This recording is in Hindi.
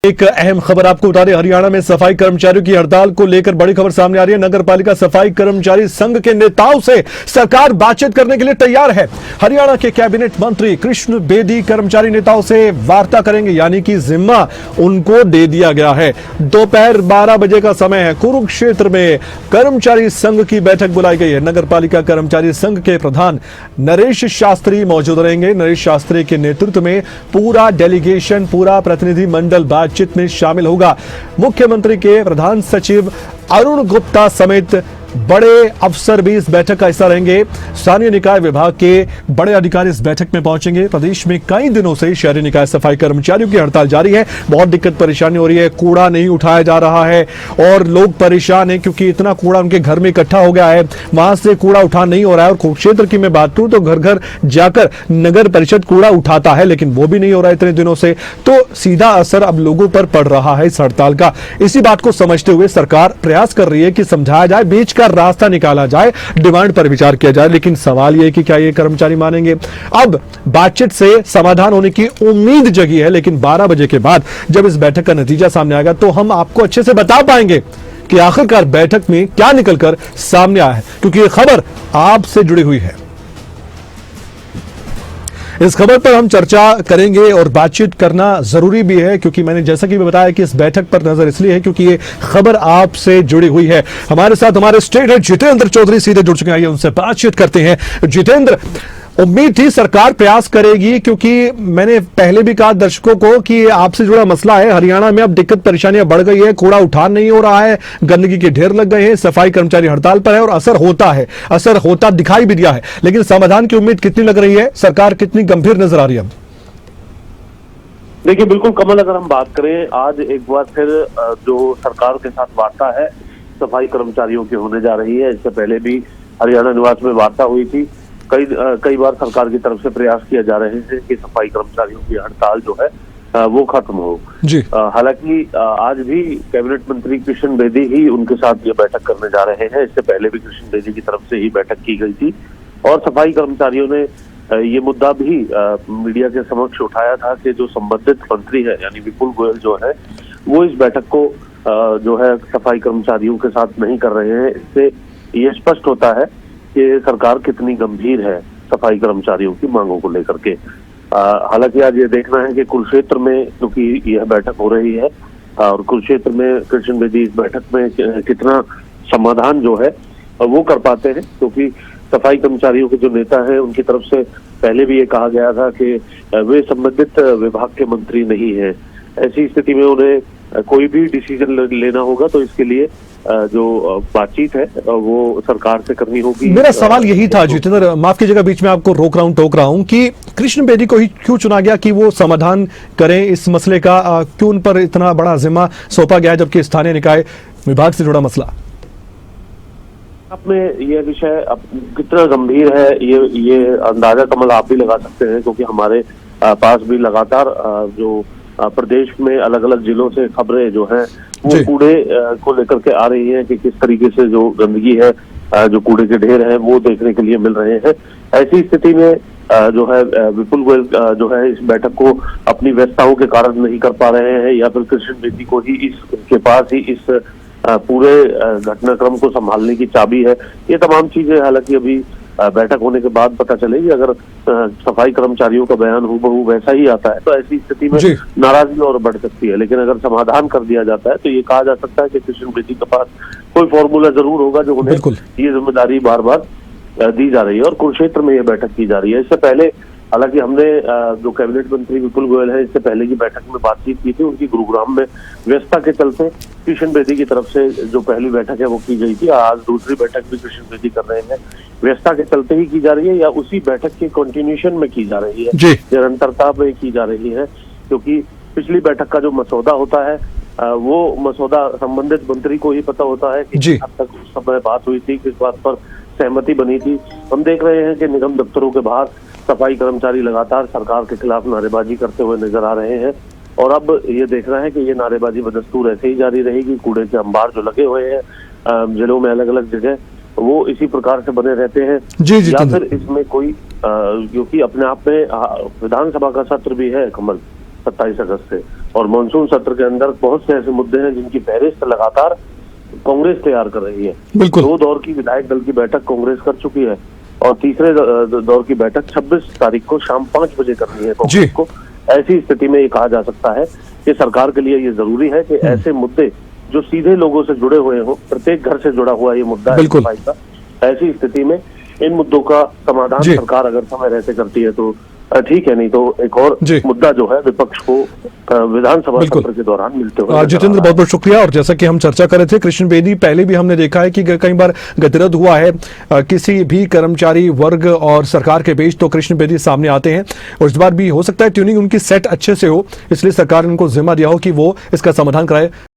एक अहम खबर आपको बता दें, हरियाणा में सफाई कर्मचारियों की हड़ताल को लेकर बड़ी खबर सामने आ रही है। नगर पालिका सफाई कर्मचारी संघ के नेताओं से सरकार बातचीत करने के लिए तैयार है। हरियाणा के कैबिनेट मंत्री कृष्ण बेदी कर्मचारी नेताओं से वार्ता करेंगे, यानी कि जिम्मा उनको दे दिया गया है। दोपहर 12 बजे का समय है। कुरुक्षेत्र में कर्मचारी संघ की बैठक बुलाई गई है। नगर पालिका कर्मचारी संघ के प्रधान नरेश शास्त्री मौजूद रहेंगे। नरेश शास्त्री के नेतृत्व में पूरा डेलीगेशन, पूरा प्रतिनिधि मंडल बातचीत में शामिल होगा। मुख्यमंत्री के प्रधान सचिव अरुण गुप्ता समेत बड़े अफसर भी इस बैठक का हिस्सा रहेंगे। स्थानीय निकाय विभाग के बड़े अधिकारी इस बैठक में पहुंचेंगे। प्रदेश में कई दिनों से शहरी निकाय सफाई कर्मचारियों की हड़ताल जारी है। बहुत दिक्कत परेशानी हो रही है, कूड़ा नहीं उठाया जा रहा है और लोग परेशान हैं क्योंकि इतना कूड़ा उनके घर में इकट्ठा हो गया है, वहां से कूड़ा उठा नहीं हो रहा है। और कुरुक्षेत्र की मैं बात करूं तो घर घर जाकर नगर परिषद कूड़ा उठाता है, लेकिन वो भी नहीं हो रहा है इतने दिनों से। तो सीधा असर अब लोगों पर पड़ रहा है इस हड़ताल का। इसी बात को समझते हुए सरकार प्रयास कर रही है कि समझाया जाए, बीच का रास्ता निकाला जाए, डिमांड पर विचार किया जाए। लेकिन सवाल यह है कि क्या ये कर्मचारी मानेंगे? अब बातचीत से समाधान होने की उम्मीद जगी है, लेकिन 12 बजे के बाद जब इस बैठक का नतीजा सामने आएगा तो हम आपको अच्छे से बता पाएंगे कि आखिरकार बैठक में क्या निकलकर सामने आया है, क्योंकि यह खबर आपसे जुड़ी हुई है। इस खबर पर हम चर्चा करेंगे और बातचीत करना जरूरी भी है, क्योंकि मैंने जैसा कि बताया कि इस बैठक पर नजर इसलिए है क्योंकि ये खबर आपसे जुड़ी हुई है। हमारे साथ हमारे स्टेट हेड जितेंद्र चौधरी सीधे जुड़ चुके हैं, उनसे बातचीत करते हैं। जितेंद्र, उम्मीद थी सरकार प्रयास करेगी, क्योंकि मैंने पहले भी कहा दर्शकों को कि आपसे जुड़ा मसला है। हरियाणा में अब दिक्कत परेशानियां बढ़ गई है, कूड़ा उठान नहीं हो रहा है, गंदगी के ढेर लग गए हैं, सफाई कर्मचारी हड़ताल पर है और असर होता दिखाई भी दिया है। लेकिन समाधान की उम्मीद कितनी लग रही है? सरकार कितनी गंभीर नजर आ रही है? देखिए, बिल्कुल कमल, अगर हम बात करें आज एक बार फिर जो सरकार के साथ वार्ता है सफाई कर्मचारियों की होने जा रही है। इससे पहले भी हरियाणा निवास में वार्ता हुई थी। कई बार सरकार की तरफ से प्रयास किया जा रहे हैं कि सफाई कर्मचारियों की हड़ताल जो है वो खत्म हो। हालांकि आज भी कैबिनेट मंत्री कृष्ण बेदी ही उनके साथ ये बैठक करने जा रहे हैं। इससे पहले भी कृष्ण बेदी की तरफ से ही बैठक की गई थी और सफाई कर्मचारियों ने ये मुद्दा भी मीडिया के समक्ष उठाया था कि जो संबंधित मंत्री है यानी विपुल गोयल जो है वो इस बैठक को जो है सफाई कर्मचारियों के साथ नहीं कर रहे हैं। इससे ये स्पष्ट होता है कि सरकार कितनी गंभीर है सफाई कर्मचारियों की मांगों को लेकर के। हालांकि आज ये देखना है कि कुरुक्षेत्र में क्योंकि यह बैठक हो रही है और कुरुक्षेत्र में कृष्ण बेदी इस बैठक में कितना समाधान जो है वो कर पाते हैं, क्योंकि सफाई कर्मचारियों के जो नेता हैं उनकी तरफ से पहले भी ये कहा गया था कि वे संबंधित विभाग के मंत्री नहीं है। ऐसी स्थिति में उन्हें कोई भी डिसीजन लेना होगा तो इसके लिए जो बातचीत है वो सरकार से करनी होगी। मेरा सवाल यही था जितेंद्र, माफ कीजिएगा बीच में आपको टोक रहा हूं कि कृष्ण बेदी को ही क्यों चुना गया कि वो समाधान करें इस मसले का? क्यों उन पर इतना बड़ा जिम्मा सौंपा गया जबकि स्थानीय निकाय विभाग से जुड़ा मसला? आपने ये विषय कितना गंभीर है ये अंदाजा कमल आप भी लगा सकते हैं, क्योंकि हमारे पास भी लगातार जो प्रदेश में अलग अलग जिलों से खबरें जो हैं वो कूड़े को लेकर के आ रही हैं कि किस तरीके से जो गंदगी है, जो कूड़े के ढेर हैं वो देखने के लिए मिल रहे हैं। ऐसी स्थिति में जो है विपुल गोयल जो है इस बैठक को अपनी व्यस्तताओं के कारण नहीं कर पा रहे हैं, या फिर कृष्ण बेदी को ही इसके पास ही इस पूरे घटनाक्रम को संभालने की चाबी है। ये तमाम चीजें हालांकि अभी बैठक होने के बाद पता चलेगी। अगर सफाई कर्मचारियों का बयान हूबहू वैसा ही आता है तो ऐसी स्थिति में नाराजगी और बढ़ सकती है, लेकिन अगर समाधान कर दिया जाता है तो ये कहा जा सकता है कि कृष्ण बेदी के पास कोई फॉर्मूला जरूर होगा जो उन्हें ये जिम्मेदारी बार बार दी जा रही है और कुरुक्षेत्र में ये बैठक की जा रही है। इससे पहले हालांकि हमने जो कैबिनेट मंत्री विपुल गोयल है इससे पहले की बैठक में बातचीत की थी। उनकी गुरुग्राम में व्यस्तता के चलते कृष्ण बेदी की तरफ से जो पहली बैठक है वो की गई थी। आज दूसरी बैठक भी कृष्ण बेदी कर रहे हैं। व्यस्तता के चलते ही की जा रही है या उसी बैठक के कंटिन्यूएशन में की जा रही है, निरंतरता में की जा रही है? क्योंकि पिछली बैठक का जो मसौदा होता है वो मसौदा संबंधित मंत्री को ही पता होता है कि अब तक उस समय बात हुई थी, किस बात पर सहमति बनी थी। हम देख रहे हैं कि निगम दफ्तरों के बाहर सफाई कर्मचारी लगातार सरकार के खिलाफ नारेबाजी करते हुए नजर आ रहे हैं और अब ये देखना है कि ये नारेबाजी बदस्तूर ऐसे ही जारी रहेगी। कूड़े के अंबार जो लगे हुए हैं जिलों में अलग अलग जगह वो इसी प्रकार से बने रहते हैं या फिर इसमें कोई क्योंकि अपने आप में विधानसभा का सत्र भी है कमल, 27 अगस्त से। और मानसून सत्र के अंदर बहुत से ऐसे मुद्दे हैं जिनकी फहरिस्त लगातार कांग्रेस तैयार कर रही है। बिल्कुल। 2 दौर की विधायक दल की बैठक कांग्रेस कर चुकी है और तीसरे दौर की बैठक 26 तारीख को शाम 5 बजे करनी है कांग्रेस को। ऐसी स्थिति में ये कहा जा सकता है कि सरकार के लिए ये जरूरी है कि ऐसे मुद्दे जो सीधे लोगों से जुड़े हुए हों, प्रत्येक घर से जुड़ा हुआ ये मुद्दा है सफाई का, ऐसी स्थिति में इन मुद्दों का समाधान सरकार अगर समय रहते करती है तो ठीक है, नहीं तो एक और मुद्दा जो है विपक्ष को विधानसभा सत्र के दौरान मिलते हुए। जितेंद्र, बहुत बहुत शुक्रिया। और जैसा कि हम चर्चा कर रहे थे कृष्ण बेदी, पहले भी हमने देखा है कि कई बार गतिरोध हुआ है किसी भी कर्मचारी वर्ग और सरकार के बीच, तो कृष्ण बेदी सामने आते हैं। और इस बार भी हो सकता है ट्यूनिंग उनकी सेट अच्छे से हो, इसलिए सरकार ने उनको जिम्मा दिया हो कि वो इसका समाधान कराए।